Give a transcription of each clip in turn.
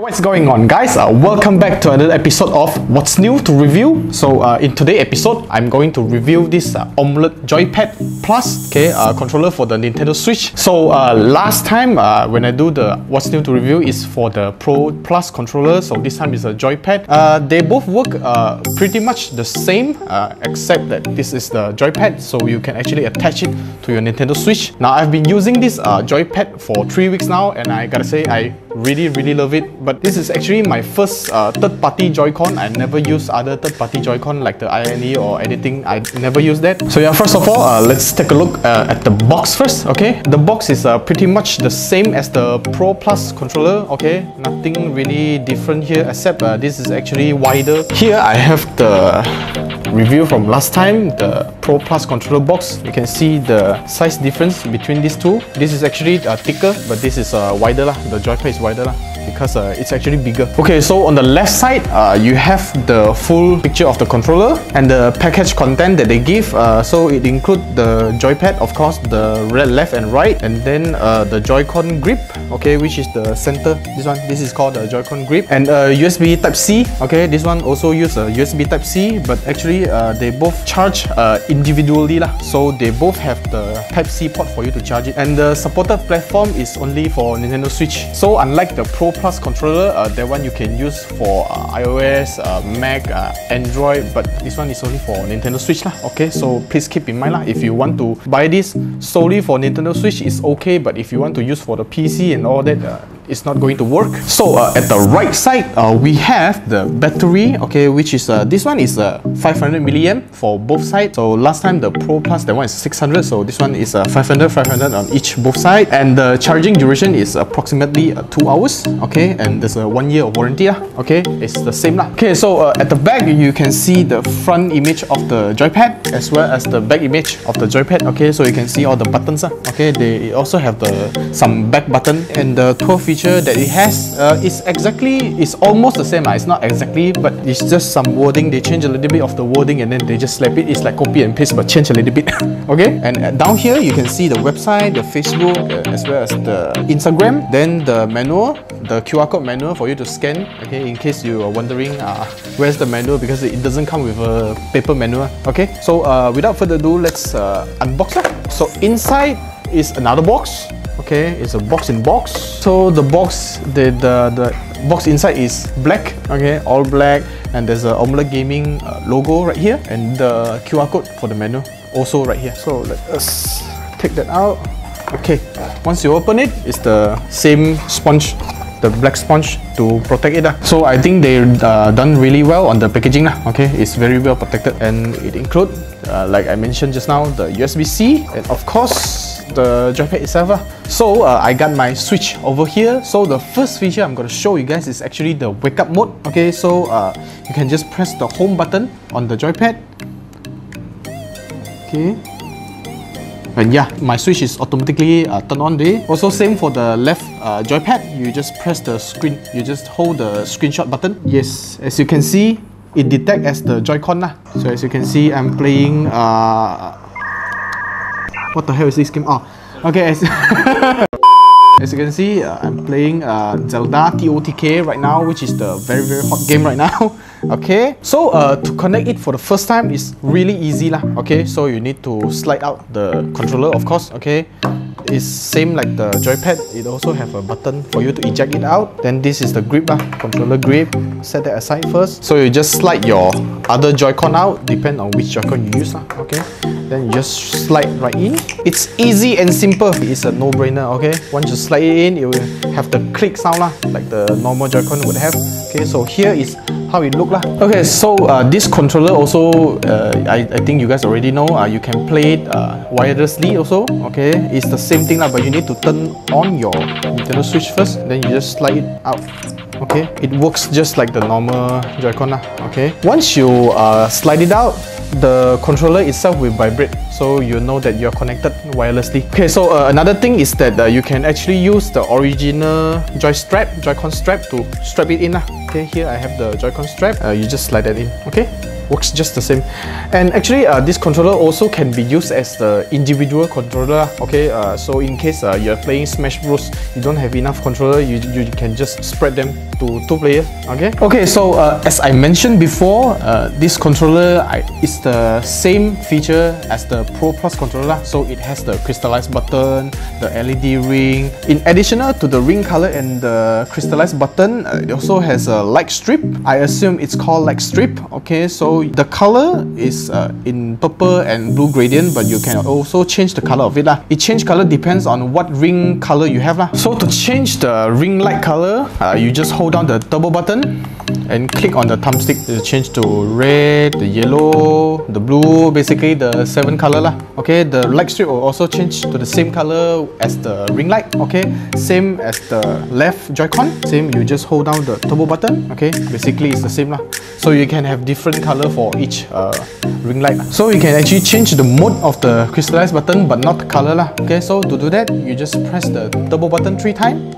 What's going on, guys? Welcome back to another episode of What's New to Review. So in today's episode, I'm going to review this OLED Joypad Plus controller for the Nintendo Switch. So last time when I do the What's New to Review is for the Pro Plus controller. So this time is a Joypad. They both work pretty much the same except that this is the Joypad, so you can actually attach it to your Nintendo Switch. Now I've been using this Joypad for 3 weeks now, and I gotta say I really love it. But this is actually my first third-party Joy-Con. I never use other third-party Joy-Con like the INE or anything. I never use that. So yeah, first of all, let's take a look at the box first. Okay, the box is pretty much the same as the Pro Plus controller. Okay, nothing really different here except this is actually wider. Here I have the review from last time, the Pro Plus controller box. You can see the size difference between these two. This is actually thicker, but this is wider lah. The Joypad is wider lah, because it's actually bigger. Okay, so on the left side, you have the full picture of the controller and the package content that they give. So it includes the Joypad, of course, the left and right, and then the Joy-Con grip, okay, which is the center. This is called the Joy-Con grip, and USB Type-C. Okay, this one also use a USB Type-C, but actually they both charge individually lah. So they both have the Type-C port for you to charge it, and the supported platform is only for Nintendo Switch. So unlike the Pro Plus controller, that one you can use for iOS, Mac, Android, but this one is only for Nintendo Switch lah. Okay, so please keep in mind lah, if you want to buy this solely for Nintendo Switch, it's okay, but if you want to use for the PC and all that, it's not going to work. So at the right side, we have the battery, okay, which is this one is 500 milliamp for both sides. So last time the Pro Plus, that one is 600, so this one is 500 on each both sides, and the charging duration is approximately 2 hours. Okay, and there's a 1 year of warranty. Okay, it's the same lah. Okay, so at the back you can see the front image of the Joypad as well as the back image of the Joypad. Okay, so you can see all the buttons. Okay, they also have some back button, and the 12 feature that it has is almost the same. It's not exactly, but it's just some wording. They change a little bit of the wording and then they just slap it. It's like copy and paste but change a little bit. Okay, and down here you can see the website, the Facebook, as well as the Instagram, then the manual, the QR code manual for you to scan. Okay, in case you are wondering where's the manual, because it doesn't come with a paper manual. Okay, so without further ado, let's unbox it. So inside is another box. Okay, it's a box in box. So the box, the box inside is black. Okay, all black, and there's a OLED Gaming logo right here, and the QR code for the manual also right here. So let us take that out. Okay, once you open it, it's the same sponge, the black sponge to protect it. So I think they done really well on the packaging. Okay, it's very well protected, and it includes, like I mentioned just now, the USB-C, and of course the Joypad itself. So I got my Switch over here. So the first feature I'm going to show you guys is actually the wake up mode. Okay, so you can just press the home button on the Joypad. Okay, and yeah, my Switch is automatically turned on there. Also same for the left Joypad, you just press the screen, you just hold the screenshot button. Yes, as you can see, it detects as the Joy-Con lah. So as you can see, I'm playing what the hell is this game? Oh, okay, as you can see, I'm playing Zelda TOTK right now, which is the very hot game right now. Okay, so to connect it for the first time is really easy lah. Okay, so you need to slide out the controller, of course. Okay, it's same like the Joypad. It also have a button for you to eject it out. Then this is the grip lah, controller grip. Set that aside first. So you just slide your other Joy-Con out, depend on which Joy-Con you use lah. Okay, then you just slide right in. It's easy and simple. It's a no-brainer. Okay, once you slide it in, it will have the click sound lah, like the normal Joy-Con would have. Okay, so here is how it look lah. Okay, so this controller also, I think you guys already know, you can play it wirelessly also. Okay, it's the same thing lah, but you need to turn on your Nintendo Switch first, then you just slide it out. Okay, it works just like the normal Joy-Con lah. Okay, once you slide it out, the controller itself will vibrate, so you know that you're connected wirelessly. Okay, so another thing is that you can actually use the original Joy-Con strap to strap it in lah. Okay, here I have the Joy-Con strap. You just slide that in. Okay, works just the same. And actually this controller also can be used as the individual controller. Okay, so in case you're playing Smash Bros, you don't have enough controller, you can just spread them to 2 players. Okay, so as I mentioned before, this controller is the same feature as the Pro Plus controller. So it has the crystallized button, the LED ring. In addition to the ring color and the crystallized button, it also has a light strip. I assume it's called light strip. Okay, so the color is in purple and blue gradient, but you can also change the color of it. It change color depends on what ring color you have. So to change the ring light color, you just hold down the turbo button and click on the thumbstick to change to red, the yellow, the blue, basically the 7 color. Okay, the light strip will also change to the same color as the ring light. Okay, same as the left Joy-Con, same, you just hold down the turbo button. Okay, basically it's the same. So you can have different color for each ring light. So you can actually change the mode of the crystallized button but not the color. Okay, so to do that, you just press the turbo button 3 times.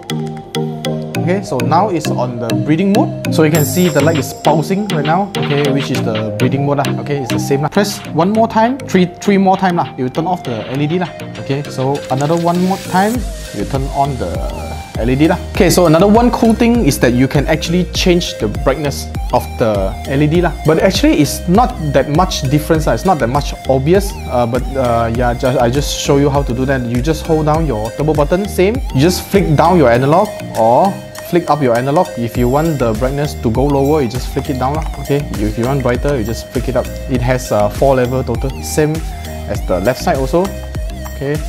Okay, so now it's on the breathing mode. So you can see the light is pulsing right now. Okay, which is the breathing mode. Okay, it's the same. Press 1 more time, three more time. You turn off the LED. Okay, so another 1 more time, you turn on the LED. Okay, so another one cool thing is that you can actually change the brightness of the LED. But actually it's not that much difference. It's not that much obvious. Yeah, I just show you how to do that. You just hold down your turbo button, same. You just flick down your analog or flick up your analog. If you want the brightness to go lower, you just flick it down. Okay, if you want brighter, you just flick it up. It has 4 level total, same as the left side also. Okay,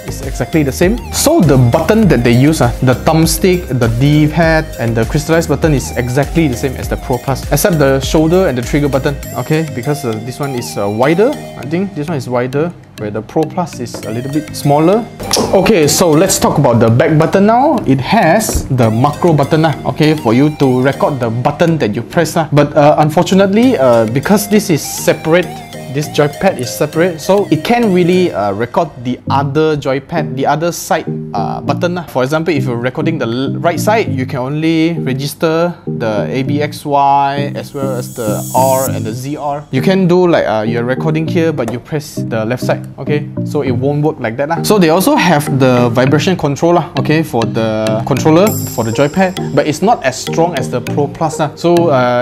it's exactly the same. So the button that they use, the thumbstick, the D-pad and the crystallized button is exactly the same as the Pro Plus, except the shoulder and the trigger button. Okay, because this one is wider. I think this one is wider, where the Pro Plus is a little bit smaller. Okay, so let's talk about the back button now. It has the macro button, okay, for you to record the button that you press. But unfortunately, because this is separate, this joypad is separate, so it can't really record the other joypad, the other side button. For example, if you're recording the right side, you can only register the ABXY as well as the R and the ZR. You can do like you're recording here, but you press the left side. Okay, so it won't work like that. So they also have the vibration controller, okay, for the controller for the joypad, but it's not as strong as the Pro Plus. So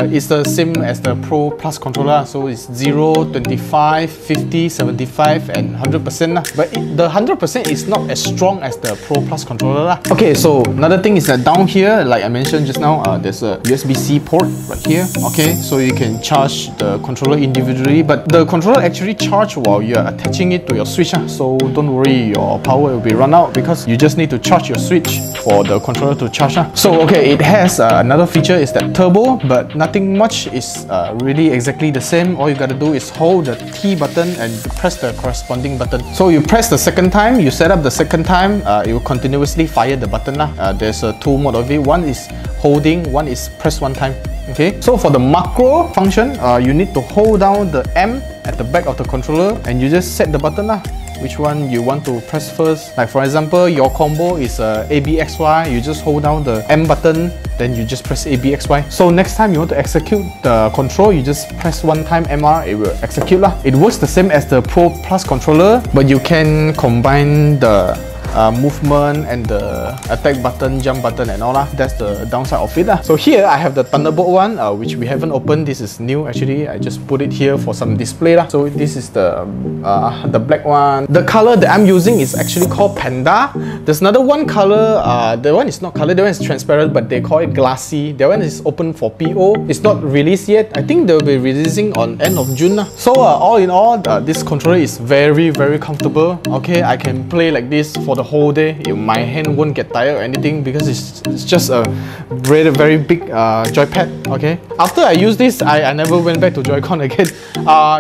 it's the same as the Pro Plus controller. So it's 0, 25, 50, 75 and 100%. But the 100% is not as strong as the Pro Plus controller. Okay, so another thing is that down here, like I mentioned just now, there's a USB-C port right here. Okay, so you can charge the controller individually, but the controller actually charge while you're attaching it to your Switch. So don't worry, your power will be run out because you just need to charge your Switch for the controller to charge. So okay, it has another feature is that turbo, but nothing much is really exactly the same. All you gotta do is hold the T button and press the corresponding button. So you press the second time, you set up the second time, it will continuously fire the button. There's a 2 mode of it. One is holding, one is press 1 time. Okay, so for the macro function, you need to hold down the M at the back of the controller and you just set the button which one you want to press first. Like for example, your combo is ABXY, you just hold down the M button, then you just press ABXY. So next time you want to execute the control, you just press 1 time MR, it will execute. It works the same as the Pro Plus controller, but you can combine the movement and the attack button, jump button and all that. That's the downside of it. So here I have the Thunderbolt one, which we haven't opened. This is new actually. I just put it here for some display. So this is the black one. The color that I'm using is actually called Panda. There's another one color, the one is not color, the one is transparent, but they call it glassy. That one is open for PO. It's not released yet. I think they'll be releasing on end of June. So all in all, this controller is very comfortable. Okay, I can play like this for the whole day. My hand won't get tired or anything because it's just a very big joypad. Okay, after I use this, I never went back to Joy-Con again.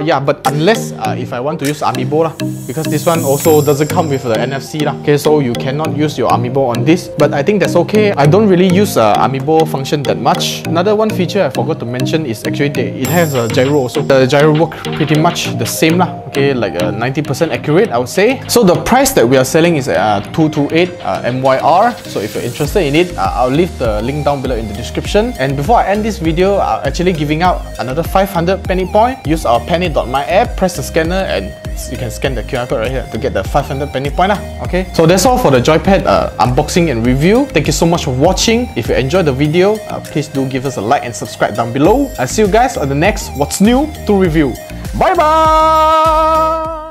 Yeah, but unless if I want to use Amiibo because this one also doesn't come with the NFC okay, so you cannot use your Amiibo on this, but I think that's okay. I don't really use Amiibo function that much. Another one feature I forgot to mention is actually it has a gyro also. The gyro work pretty much the same okay, like 90% accurate I would say. So the price that we are selling is 228 MYR. So if you're interested in it, I'll leave the link down below in the description. And before I end this video, I'm actually giving out another 500 penny point. Use our penny.my app, press the scanner, and you can scan the QR code right here to get the 500 penny point. Okay, so that's all for the joypad unboxing and review. Thank you so much for watching. If you enjoyed the video, please do give us a like and subscribe down below. I'll see you guys on the next What's New to Review. Bye bye!